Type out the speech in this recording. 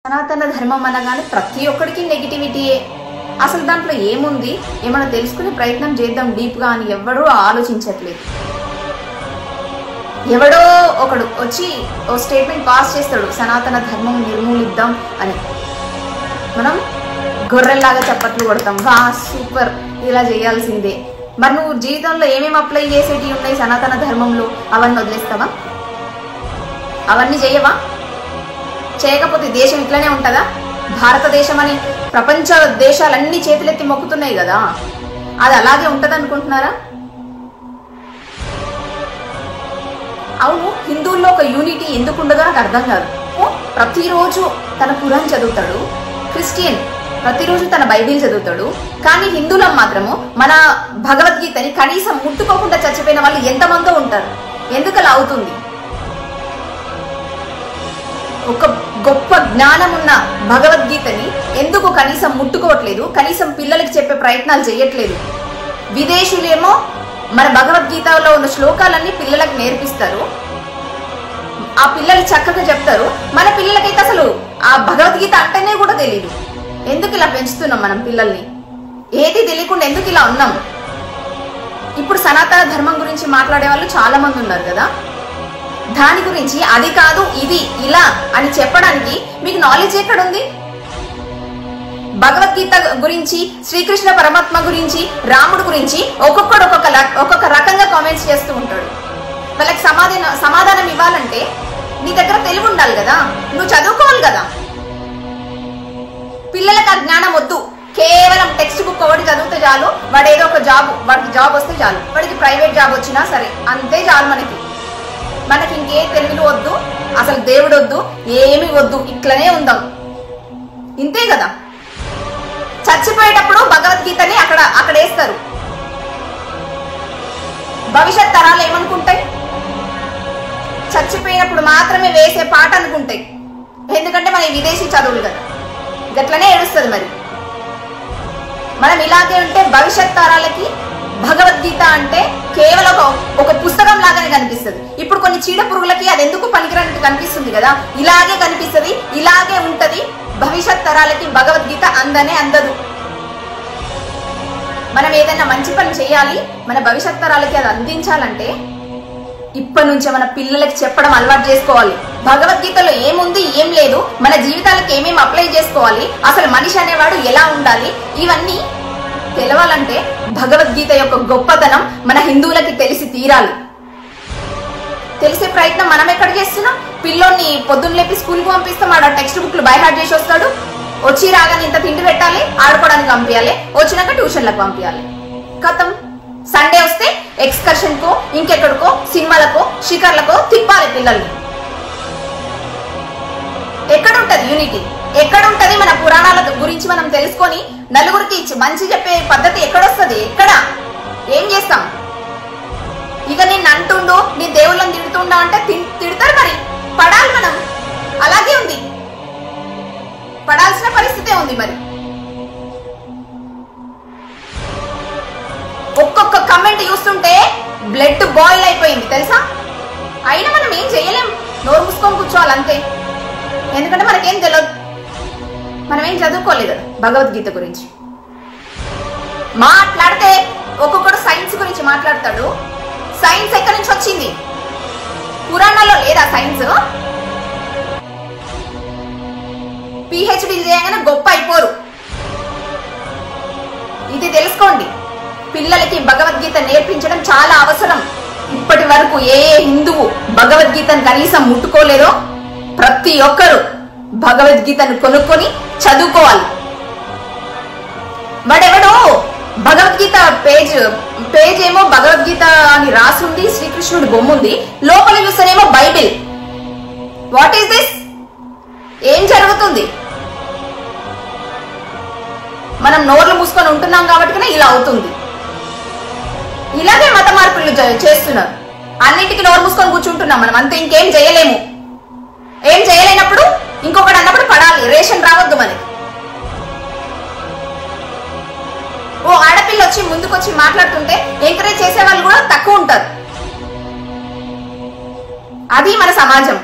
సనాతన ధర్మం అనగానే ప్రతి ఒక్కడికి నెగిటివిటీయే. అసలు దాంట్లో ఏముంది, ఏమైనా తెలుసుకునే ప్రయత్నం చేద్దాం డీప్గా అని ఎవడూ ఆలోచించట్లేదు. ఎవడో ఒకడు వచ్చి ఓ స్టేట్మెంట్ పాస్ చేస్తాడు, సనాతన ధర్మం నిర్మూలిద్దాం అని. మనం గొర్రెల్లాగా చప్పట్లు కొడతాం, వా సూపర్, ఇలా చేయాల్సిందే. మరి నువ్వు జీవితంలో ఏమేమి అప్లై చేసేటివి ఉన్నాయి సనాతన ధర్మంలో, అవన్నీ వదిలేస్తావా? అవన్నీ చేయవా? చేయకపోతే దేశం ఇట్లనే ఉంటుందా? భారతదేశం అని ప్రపంచ దేశాలన్నీ చేతులెత్తి మొక్కుతున్నాయి కదా, అది అలాగే ఉంటది అనుకుంటున్నారా? అవును, హిందువుల్లో ఒక యూనిటీ ఎందుకు ఉండదో నాకు అర్థం కాదు. ప్రతిరోజు తన ఖురాన్ చదువుతాడు, క్రిస్టియన్ ప్రతిరోజు తన బైబిల్ చదువుతాడు, కానీ హిందువులం మాత్రము మన భగవద్గీతని కనీసం ముట్టుకోకుండా చచ్చిపోయిన వాళ్ళు ఎంతమందో ఉంటారు. ఎందుకు అలా అవుతుంది? ఒక గొప్ప జ్ఞానం ఉన్న భగవద్గీతని ఎందుకు కనీసం ముట్టుకోవట్లేదు, కనీసం పిల్లలకి చెప్పే ప్రయత్నాలు చేయట్లేదు? విదేశీయులేమో మన భగవద్గీతలో ఉన్న శ్లోకాలన్నీ పిల్లలకు నేర్పిస్తారు, ఆ పిల్లలు చక్కగా చెప్తారు. మన పిల్లలకైతే అసలు ఆ భగవద్గీత అంటేనే కూడా తెలియదు. ఎందుకు ఇలా పెంచుతున్నాం మనం పిల్లల్ని? ఏది తెలియకుండా ఎందుకు ఇలా ఉన్నాం? ఇప్పుడు సనాతన ధర్మం గురించి మాట్లాడే వాళ్ళు చాలా మంది ఉన్నారు కదా, దాని గురించి అది కాదు ఇది ఇలా అని చెప్పడానికి మీకు నాలెడ్జ్ ఎక్కడుంది? భగవద్గీత గురించి, శ్రీకృష్ణ పరమాత్మ గురించి, రాముడు గురించి ఒక్కొక్కడు ఒక్కొక్క రకంగా కామెంట్స్ చేస్తూ ఉంటాడు. వాళ్ళకి సమాధానం ఇవ్వాలంటే నీ దగ్గర తెలివి ఉండాలి కదా, నువ్వు చదువుకోవాలి కదా. పిల్లలకు ఆ జ్ఞానం వద్దు, కేవలం టెక్స్ట్ బుక్ ఒకటి చదివితే చాలు, వాడు ఏదో ఒక జాబ్, వాడికి జాబ్ వస్తే చాలు, వాడికి ప్రైవేట్ జాబ్ వచ్చినా సరే అంతే చాలు. మనకి ఇంకే తెలివిలు వద్దు, అసలు దేవుడు వద్దు, ఏమి వద్దు, ఇట్లనే ఉందాం, ఇంతే కదా. చచ్చిపోయేటప్పుడు భగవద్గీతని అక్కడ వేస్తారు. భవిష్యత్ తరాలు ఏమనుకుంటాయి? చచ్చిపోయినప్పుడు మాత్రమే వేసే పాట అనుకుంటాయి. ఎందుకంటే మన విదేశీ చదువులు కదా, గట్లనే ఏడుస్తుంది. మరి మనం ఇలాగే ఉంటే భవిష్యత్ తరాలకి భగవద్గీత అంటే కేవలం ఒక పుస్తకం లాగానే కనిపిస్తుంది. ఇప్పుడు కొన్ని చీడ పురుగులకి అది ఎందుకు పనికిరానికి కనిపిస్తుంది కదా, ఇలాగే కనిపిస్తుంది, ఇలాగే ఉంటది. భవిష్యత్ తరాలకి భగవద్గీత అందదు. మనం ఏదైనా మంచి పని చేయాలి, మన భవిష్యత్ తరాలకి అది అందించాలంటే ఇప్పటి నుంచే మన పిల్లలకి చెప్పడం అలవాటు చేసుకోవాలి. భగవద్గీతలో ఏముంది, ఏం లేదు, మన జీవితాలకు ఏమేమి అప్లై చేసుకోవాలి, అసలు మనిషి అనేవాడు ఎలా ఉండాలి, ఇవన్నీ తెలవాలంటే భగవద్గీత యొక్క గొప్పతనం మన హిందువులకి తెలిసి తీరాలి. తెలిసే ప్రయత్నం మనం ఎక్కడ చేస్తున్నాం? పిల్లోని పొద్దున్న లేపి స్కూల్కి పంపిస్తాం, ఆడ టెక్స్ట్ బుక్లు బై హార్ట్ చేసి వస్తాడు, వచ్చి రాగానే ఇంత తిండి పెట్టాలి, ఆడుకోవడానికి పంపించాలి, వచ్చినాక ట్యూషన్లకు పంపించాలి, కథం. సండే వస్తే ఎక్స్కర్షన్ కో, ఇంకెక్కడికో, సినిమాలకో, షికార్లకో తిప్పాలి పిల్లల్ని. ఎక్కడుంటది యూనిటీ? ఎక్కడుంటది? మన పురాణాల గురించి మనం తెలుసుకొని నలుగురికి మంచి చెప్పే పద్ధతి ఎక్కడొస్తుంది? ఎక్కడ? ఏం చేస్తాం? ఇక నిన్ను అంటుండు, నీ దేవుళ్ళని తిడుతుండా అంటే తిడతారు, మరి పడాలి మనం. అలాగే ఉంది, పడాల్సిన పరిస్థితే ఉంది. మరి ఒక్కొక్క కమెంట్ చూస్తుంటే బ్లడ్ బాయిల్ అయిపోయింది తెలుసా. అయినా మనం ఏం చేయలేం, నోరు మూసుకొని కూర్చోవాలి అంతే. ఎందుకంటే మనకేం తెలియదు, మనం ఏం చదువుకోలేదు కదా భగవద్గీత గురించి. మాట్లాడితే ఒక్కొక్కడు సైన్స్ గురించి మాట్లాడతాడు. సైన్స్ ఎక్కడి నుంచి వచ్చింది? పురాణాల్లో లేదా సైన్స్? పిహెచ్డి చేయగానే గొప్ప అయిపోరు. ఇది తెలుసుకోండి, పిల్లలకి భగవద్గీత నేర్పించడం చాలా అవసరం. ఇప్పటి వరకు ఏ హిందువు భగవద్గీతను కనీసం ముట్టుకోలేదో ప్రతి ఒక్కరు భగవద్గీతను కొనుక్కొని చదువుకోవాలి. వాడెవడో భగవద్గీత పేజ్ ఏమో భగవద్గీత అని రాసుంది, శ్రీకృష్ణుడి బొమ్మ ఉంది, లోపల చూస్తేనేమో బైబిల్. What is this? ఏం జరుగుతుంది? మనం నోర్లు మూసుకొని ఉంటున్నాం కాబట్టి ఇలా అవుతుంది. ఇలాగే మత మార్పులు చేస్తున్నారు. అన్నిటికీ నోరు మూసుకొని కూర్చుంటున్నాం మనం అంతే, ఇంకేం చేయలేము. ఏం చేయలేనప్పుడు ఇంకొకటి అన్నప్పుడు పడాలి. రేషన్ రావద్దు మనకి. ఓ ఆడపిల్ల వచ్చి ముందుకొచ్చి మాట్లాడుతుంటే ఎంకరేజ్ చేసే వాళ్ళు కూడా తక్కువ ఉంటారు. అది మన సమాజం.